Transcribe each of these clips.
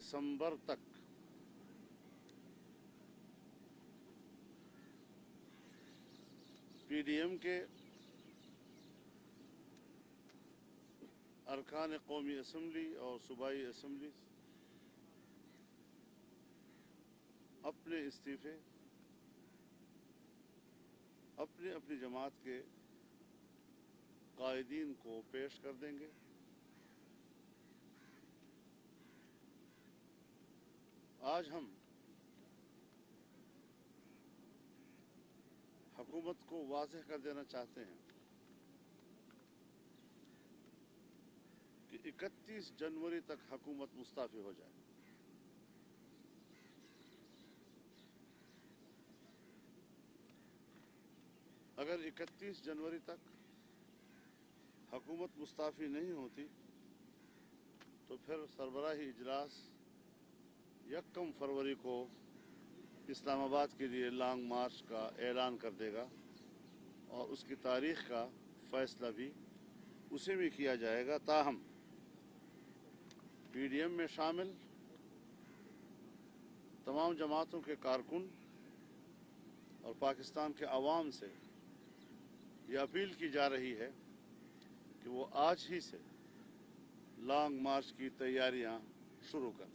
دسمبر تک P D M کے ارکان قومی اسمبلی اور صوبائی اسمبلی اپنے استعفے اپنی اپنی جماعت کے قائدین کو پیش کر دیں گے۔ آج ہم حکومت کو واضح کر دینا چاہتے ہیں کہ 31 جنوری تک حکومت مستعفی ہو جائے۔ اگر 31 جنوری تک حکومت مستعفی نہیں ہوتی تو پھر سربراہی اجلاس 1 فروری کو اسلام آباد کے لیے لانگ مارچ کا اعلان کر دے گا اور اس کی تاریخ کا فیصلہ بھی اسی میں کیا جائے گا۔ تاہم پی ڈی ایم میں شامل تمام جماعتوں کے کارکن اور پاکستان کے عوام سے یہ اپیل کی جا رہی ہے کہ وہ آج ہی سے لانگ مارچ کی تیاریاں شروع کر دیں۔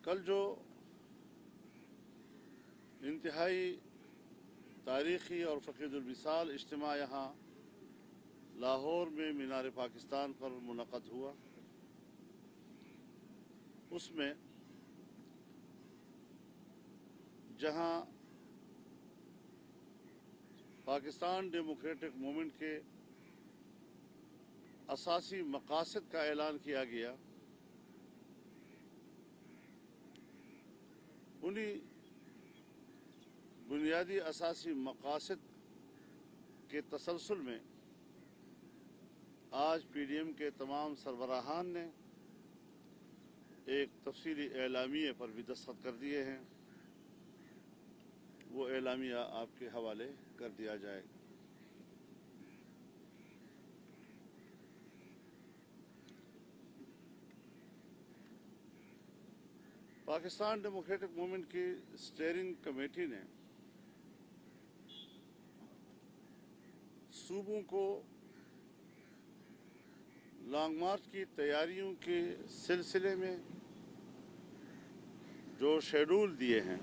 کل جو انتہائی تاریخی اور فقید المثال اجتماع یہاں لاہور میں مینار پاکستان پر منعقد ہوا، اس میں جہاں پاکستان ڈیموکریٹک موومنٹ کے اساسی مقاصد کا اعلان کیا گیا، انہی بنیادی اساسی مقاصد کے تسلسل میں آج پی ڈی ایم کے تمام سربراہان نے ایک تفصیلی اعلامیے پر بھی دستخط کر دیے ہیں۔ وہ اعلامیہ آپ کے حوالے کر دیا جائے گا۔ پاکستان ڈیموکریٹک موومنٹ کی اسٹیئرنگ کمیٹی نے صوبوں کو لانگ مارچ کی تیاریوں کے سلسلے میں جو شیڈول دیے ہیں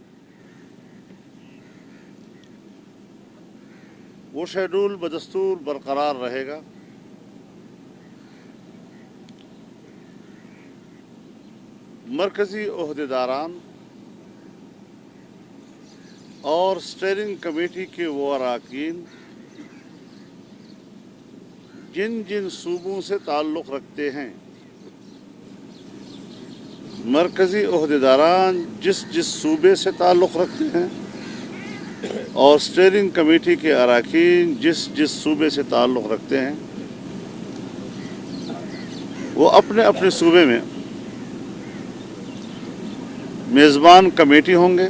وہ شیڈول بدستور برقرار رہے گا۔ مرکزی عہدیداران اور اسٹیئرنگ کمیٹی کے وہ اراکین جن جن صوبوں سے تعلق رکھتے ہیں، مرکزی عہدیداران جس جس صوبے سے تعلق رکھتے ہیں اور اسٹیئرنگ کمیٹی کے اراکین جس جس صوبے سے تعلق رکھتے ہیں، وہ اپنے اپنے صوبے میں میزبان کمیٹی ہوں گے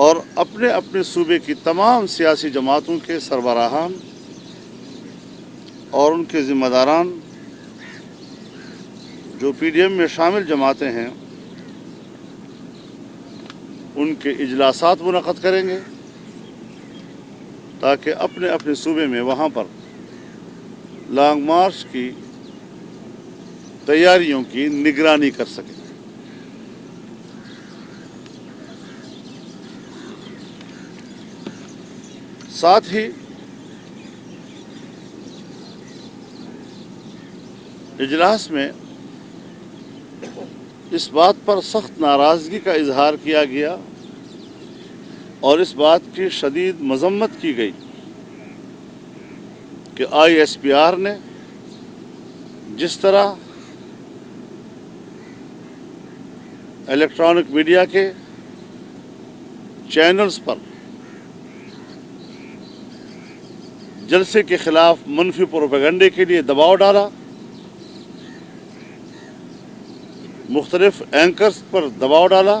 اور اپنے اپنے صوبے کی تمام سیاسی جماعتوں کے سربراہان اور ان کے ذمہ داران جو پی ڈی ایم میں شامل جماعتیں ہیں ان کے اجلاسات منعقد کریں گے تاکہ اپنے اپنے صوبے میں وہاں پر لانگ مارچ کی تیاریوں کی نگرانی کر سکیں۔ ساتھ ہی اجلاس میں اس بات پر سخت ناراضگی کا اظہار کیا گیا اور اس بات کی شدید مذمت کی گئی کہ آئی ایس پی آر نے جس طرح الیکٹرانک میڈیا کے چینلز پر جلسے کے خلاف منفی پروپیگنڈے کے لیے دباؤ ڈالا، مختلف اینکرز پر دباؤ ڈالا،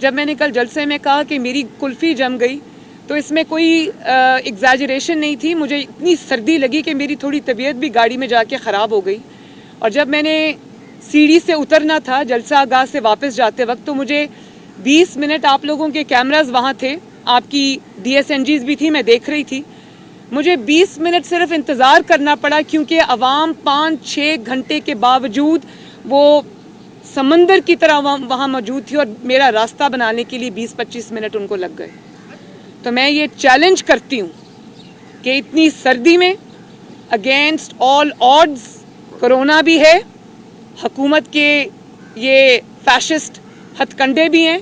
جب میں نے کل جلسے میں کہا کہ میری کلفی جم گئی تو اس میں کوئی ایگزیجریشن نہیں تھی. مجھے اتنی سردی لگی کہ میری تھوڑی طبیعت بھی گاڑی میں جا کے خراب ہو گئی, اور جب میں نے سیڑھی سے اترنا تھا جلسہ آغاز سے واپس جاتے وقت تو مجھے 20 منٹ, آپ لوگوں کے کیمراز وہاں تھے, آپ کی DSNGs بھی تھی, میں دیکھ رہی تھی, مجھے 20 منٹ صرف انتظار کرنا پڑا کیونکہ عوام 5-6 گھنٹے کے باوجود وہ سمندر کی طرح وہاں موجود تھی, اور میرا راستہ بنانے کے لیے 20-25 منٹ ان کو لگ گئے. تو میں یہ چیلنج کرتی ہوں کہ اتنی سردی میں اگینسٹ آل آڈز کرونا بھی ہے, حکومت کے یہ فیشسٹ ہتھ کنڈے بھی ہیں,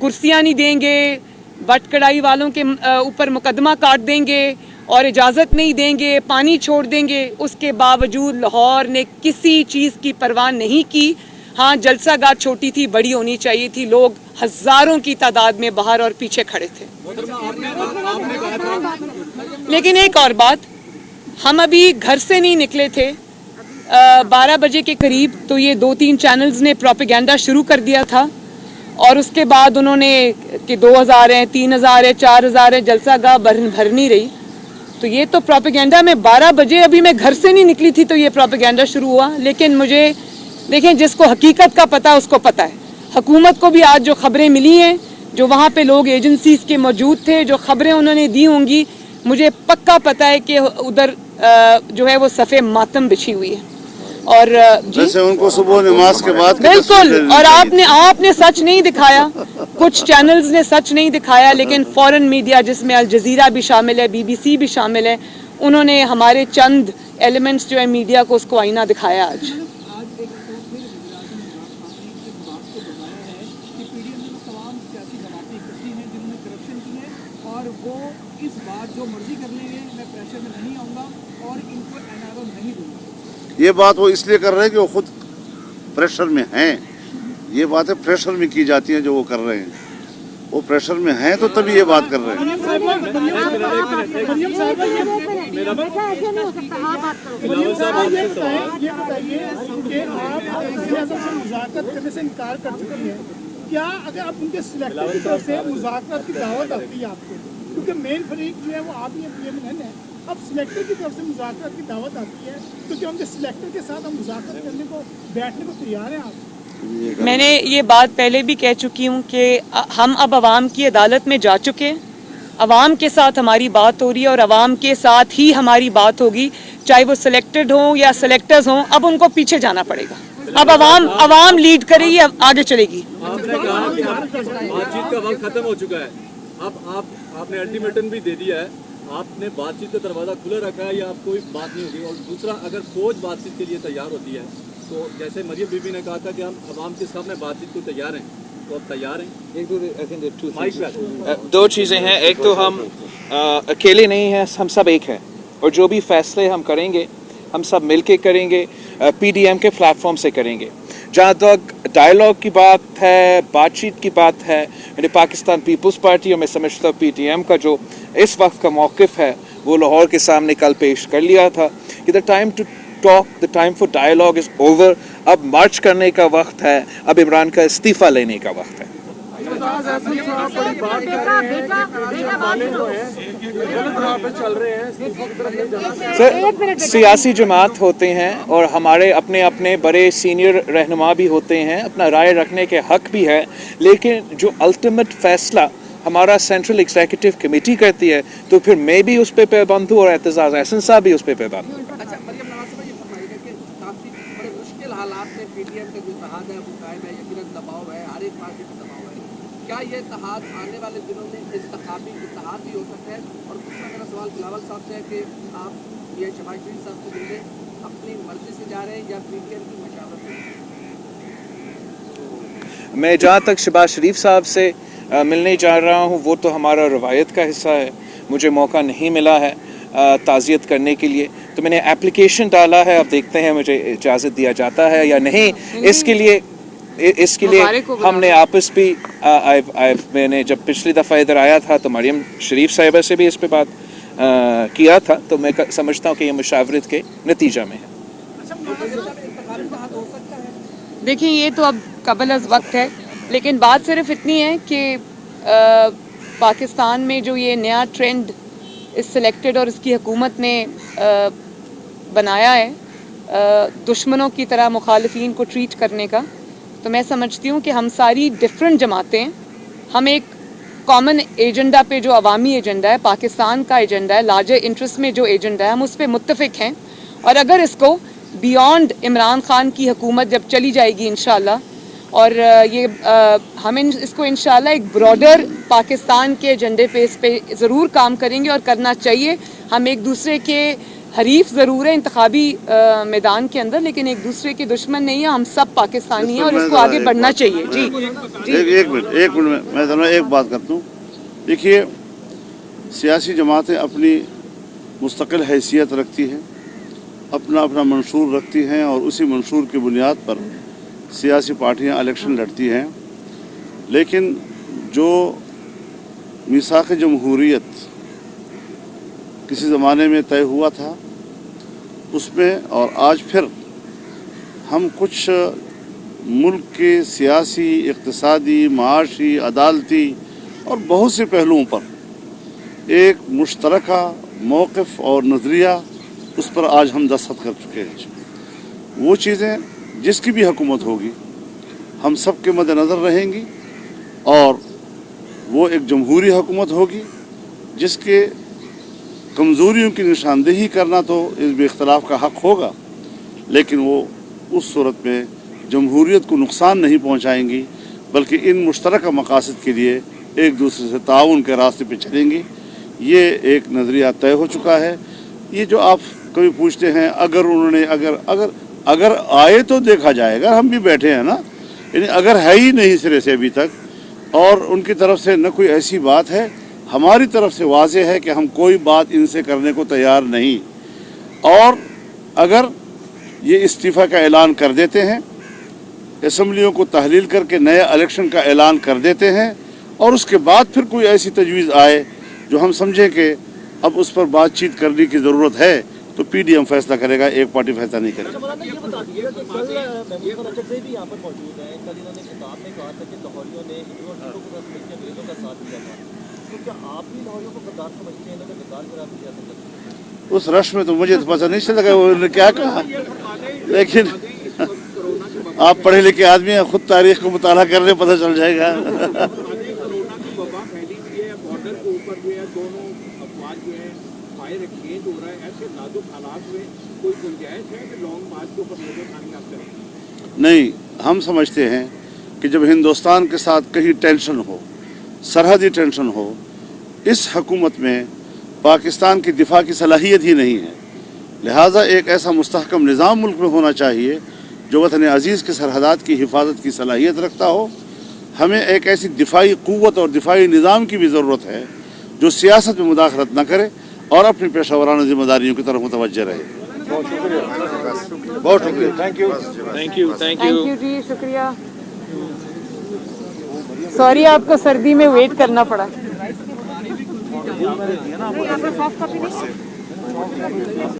کرسیاں نہیں دیں گے, بٹ کڑائی والوں کے اوپر مقدمہ کاٹ دیں گے اور اجازت نہیں دیں گے, پانی چھوڑ دیں گے, اس کے باوجود لاہور نے کسی چیز کی پرواہ نہیں کی. ہاں جلسہ گاہ چھوٹی تھی, بڑی ہونی چاہیے تھی, لوگ ہزاروں کی تعداد میں باہر اور پیچھے کھڑے تھے. لیکن ایک اور بات, ہم ابھی گھر سے نہیں نکلے تھے 12 بجے کے قریب, تو یہ 2-3 چینلز نے پروپیگنڈا شروع کر دیا تھا, اور اس کے بعد انہوں نے کہ 2000 ہیں, 3000 ہیں, 4000 ہیں, جلسہ گاہ بھر نہیں رہی. تو یہ تو پروپیگنڈا, میں 12 بجے ابھی میں گھر سے نہیں نکلی تھی تو یہ پروپیگنڈا شروع ہوا. لیکن مجھے دیکھیں, جس کو حقیقت کا پتہ اس کو پتہ ہے. حکومت کو بھی آج جو خبریں ملی ہیں, جو وہاں پہ لوگ ایجنسیز کے موجود تھے, جو خبریں انہوں نے دی ہوں گی, مجھے پکا پتہ ہے کہ ادھر جو ہے وہ صفِ ماتم بچھی ہوئی ہے. اور جیسے ان کو صبح نماز کے بعد بالکل, اور آپ نے سچ نہیں دکھایا, کچھ چینلز نے سچ نہیں دکھایا, لیکن فورن میڈیا جس میں الجزیرہ بھی شامل ہے, BBC بھی شامل ہے, انہوں نے ہمارے چند ایلیمنٹس جو ہے میڈیا کو اس کو آئینہ دکھایا. آج اور وہ اس بات جو مرضی کر لیں گے, میں پریشر میں نہیں آؤں گا اور ان کو NRO نہیں دوں گا. یہ بات وہ اس لیے کر رہے ہیں کہ وہ خود پریشر میں ہیں. یہ باتیں پریشر میں کی جاتی ہیں جو وہ کر رہے ہیں, وہ پریشر میں ہیں تو تبھی یہ بات کر رہے ہیں. مذاکرات کرنے سے انکار کر چکی ہے, کیا اگر آپ ان کے سلیکٹر کی طرف سے مذاکرات کی دعوت آتی ہے آپ کو, کیونکہ مین فریق جو ہے وہ آپ ہی PMN ہے, اب سلیکٹر کی طرف سے مذاکرات کی دعوت آتی ہے تو کیا ان کے سلیکٹر کے ساتھ ہم مذاکرات کرنے کو بیٹھنے کو تیار ہیں آپ؟ میں نے یہ بات پہلے بھی کہہ چکی ہوں کہ ہم اب عوام کی عدالت میں جا چکے ہیں, عوام کے ساتھ ہماری بات ہو رہی ہے اور عوام کے ساتھ ہی ہماری بات ہوگی, چاہے وہ سلیکٹڈ ہوں یا سلیکٹرز ہوں. اب ان کو پیچھے جانا پڑے گا, اب عوام لیڈ کرے گی, اب آگے چلے گی. آپ نے کہا کہ بات چیت کا وقت ختم ہو چکا ہے, اب آپ نے الٹیمیٹم بھی دے دیا ہے, آپ نے بات چیت کا دروازہ کھلا رکھا ہے یا آپ کوئی بات نہیں ہوگی. اور دوسرا, اگر فوج بات چیت کے لیے تیار ہوتی ہے تو جیسے مریم بی بی نے کہا تھا کہ ہم عوام کے سامنے بات چیت کو تیار ہیں, تو اب تیار ہیں. دو چیزیں ہیں, ایک تو ہم اکیلے نہیں ہیں, ہم سب ایک ہیں, اور جو بھی فیصلے ہم کریں گے ہم سب مل کے کریں گے, PDM کے پلیٹ فارم سے کریں گے. جہاں تک ڈائلاگ کی بات ہے, بات چیت کی بات ہے, یعنی پاکستان پیپلز پارٹی اور میں سمجھتا ہوں PTM کا جو اس وقت کا موقف ہے وہ لاہور کے سامنے کل پیش کر لیا تھا کہ the time to talk, the time for dialogue is over. اب مارچ کرنے کا وقت ہے, اب عمران کا استعفیٰ لینے کا وقت ہے. سیاسی جماعت ہوتے ہیں اور ہمارے اپنے اپنے بڑے سینئر رہنما بھی ہوتے ہیں, اپنا رائے رکھنے کے حق بھی ہے, لیکن جو الٹیمیٹ فیصلہ ہمارا سینٹرل ایگزیکٹو کمیٹی کرتی ہے تو پھر میں بھی اس پہ پابند ہوں اور اعتزاز احسن صاحب بھی اس پہ پابند ہوں. اچھا, مریم نواز صاحب یہ فرمائیے کہ کافی بڑے مشکل حالات میں PTM کا جو اتحاد ہے وہ قائم ہے, یقیناً دباؤ ہے, ہر ایک پارٹی میں دباؤ ہے. کیا یہ اتحاد آنے والے دنوں میں انتخابی اتحاد بھی ہو سکتا ہے؟ اور دوسرا میرا سوال بلاول صاحب سے ہے کہ آپ یہ شہباز شریف صاحب سے ملنے اپنی مرضی سے جا رہے ہیں یا PTM کی مشاورت سے؟ میں جہاں تک شہباز شریف صاحب سے ملنے جا رہا ہوں وہ تو ہمارا روایت کا حصہ ہے, مجھے موقع نہیں ملا ہے تعزیت کرنے کے لیے, تو میں نے اپلیکیشن ڈالا ہے, اب دیکھتے ہیں مجھے اجازت دیا جاتا ہے یا نہیں. اس کے لیے ہم نے آپس بھی میں نے جب پچھلی دفعہ ادھر آیا تھا تو مریم شریف صاحبہ سے بھی اس پہ بات کیا تھا, تو میں سمجھتا ہوں کہ یہ مشاورت کے نتیجہ میں ہے. دیکھیں, یہ تو اب قبل از وقت ہے, لیکن بات صرف اتنی ہے کہ پاکستان میں جو یہ نیا ٹرینڈ اس سلیکٹڈ اور اس کی حکومت نے بنایا ہے دشمنوں کی طرح مخالفین کو ٹریٹ کرنے کا، تو میں سمجھتی ہوں کہ ہم ساری ڈفرینٹ جماعتیں ہم ایک کامن ایجنڈا پہ، جو عوامی ایجنڈا ہے، پاکستان کا ایجنڈا ہے، لارجر انٹرسٹ میں جو ایجنڈا ہے، ہم اس پہ متفق ہیں. اور اگر اس کو بیونڈ عمران خان کی حکومت جب چلی جائے گی انشاءاللہ، اور ہم اس کو انشاءاللہ ایک براڈر پاکستان کے ایجنڈے پہ اس پہ ضرور کام کریں گے اور کرنا چاہیے. ہم ایک دوسرے کے حریف ضرور ہیں انتخابی میدان کے اندر، لیکن ایک دوسرے کے دشمن نہیں ہیں. ہم سب پاکستانی ہیں اور اس کو آگے بڑھنا چاہیے. جی ایک منٹ میں ذرا ایک بات کرتا ہوں. دیکھیے، سیاسی جماعتیں اپنی مستقل حیثیت رکھتی ہیں، اپنا منشور رکھتی ہیں، اور اسی منشور کی بنیاد پر سیاسی پارٹیاں الیکشن لڑتی ہیں. لیکن جو میثاق جمہوریت کسی زمانے میں طے ہوا تھا، اس میں اور آج پھر ہم کچھ ملک کے سیاسی، اقتصادی، معاشی، عدالتی اور بہت سے پہلوؤں پر ایک مشترکہ موقف اور نظریہ، اس پر آج ہم دستخط کر چکے ہیں. وہ چیزیں جس کی بھی حکومت ہوگی ہم سب کے مد نظر رہیں گی، اور وہ ایک جمہوری حکومت ہوگی جس کے کمزوریوں کی نشاندہی کرنا تو اس بھی اختلاف کا حق ہوگا، لیکن وہ اس صورت میں جمہوریت کو نقصان نہیں پہنچائیں گی، بلکہ ان مشترکہ مقاصد کے لیے ایک دوسرے سے تعاون کے راستے پہ چلیں گی. یہ ایک نظریہ طے ہو چکا ہے. یہ جو آپ کبھی پوچھتے ہیں اگر انہوں نے اگر آئے تو دیکھا جائے گا، ہم بھی بیٹھے ہیں نا، یعنی اگر ہے ہی نہیں سرے سے ابھی تک، اور ان کی طرف سے نہ کوئی ایسی بات ہے، ہماری طرف سے واضح ہے کہ ہم کوئی بات ان سے کرنے کو تیار نہیں. اور اگر یہ استعفیٰ کا اعلان کر دیتے ہیں، اسمبلیوں کو تحلیل کر کے نئے الیکشن کا اعلان کر دیتے ہیں، اور اس کے بعد پھر کوئی ایسی تجویز آئے جو ہم سمجھیں کہ اب اس پر بات چیت کرنے کی ضرورت ہے، تو پی ڈی ایم فیصلہ کرے گا، ایک پارٹی فیصلہ نہیں کرے گا. مولانا یہ بتا دیجیے کہ کل محمود رجب سے بھی یہاں پر موجود ہیں. کل انہوں نے خطاب میں کہا تھا کہ لاہوریوں نے ہندوؤں اور سکھوں کو مل کے انگریزوں کا ساتھ دیا تھا. تو کیا آپ بھی لاہوریوں کو غدار سمجھتے ہیں؟ انہوں نے غدار قرار دیا تھا. اس رش میں تو مجھے تو پتہ نہیں چلا کہ انہوں نے کیا کہا، لیکن آپ پڑھے لکھے آدمی ہیں، خود تاریخ کو مطالعہ کر لیں، پتہ چل جائے گا. کورونا کی وبا پھیلی ہوئی ہے، بارڈر کے اوپر جو ہے دونوں افواج جو ہے فائر ایکسچینج ہو رہا ہے. ایسے نازک حالات میں کوئی گنجائش ہے کہ لانگ مارچ کے اوپر نظر ثانی آپ کریں؟ نہیں، ہم سمجھتے ہیں کہ جب ہندوستان کے ساتھ کہیں ٹینشن ہو، سرحدی ٹینشن ہو، اس حکومت میں پاکستان کی دفاع کی صلاحیت ہی نہیں ہے. لہٰذا ایک ایسا مستحکم نظام ملک میں ہونا چاہیے جو وطن عزیز کے سرحدات کی حفاظت کی صلاحیت رکھتا ہو. ہمیں ایک ایسی دفاعی قوت اور دفاعی نظام کی بھی ضرورت ہے جو سیاست میں مداخلت نہ کرے اور اپنی پیشہ ورانہ ذمہ داریوں کی طرف متوجہ رہے. بہت شکریہ. Thank you. جی شکریہ. سوری آپ کو سردی میں ویٹ کرنا پڑا.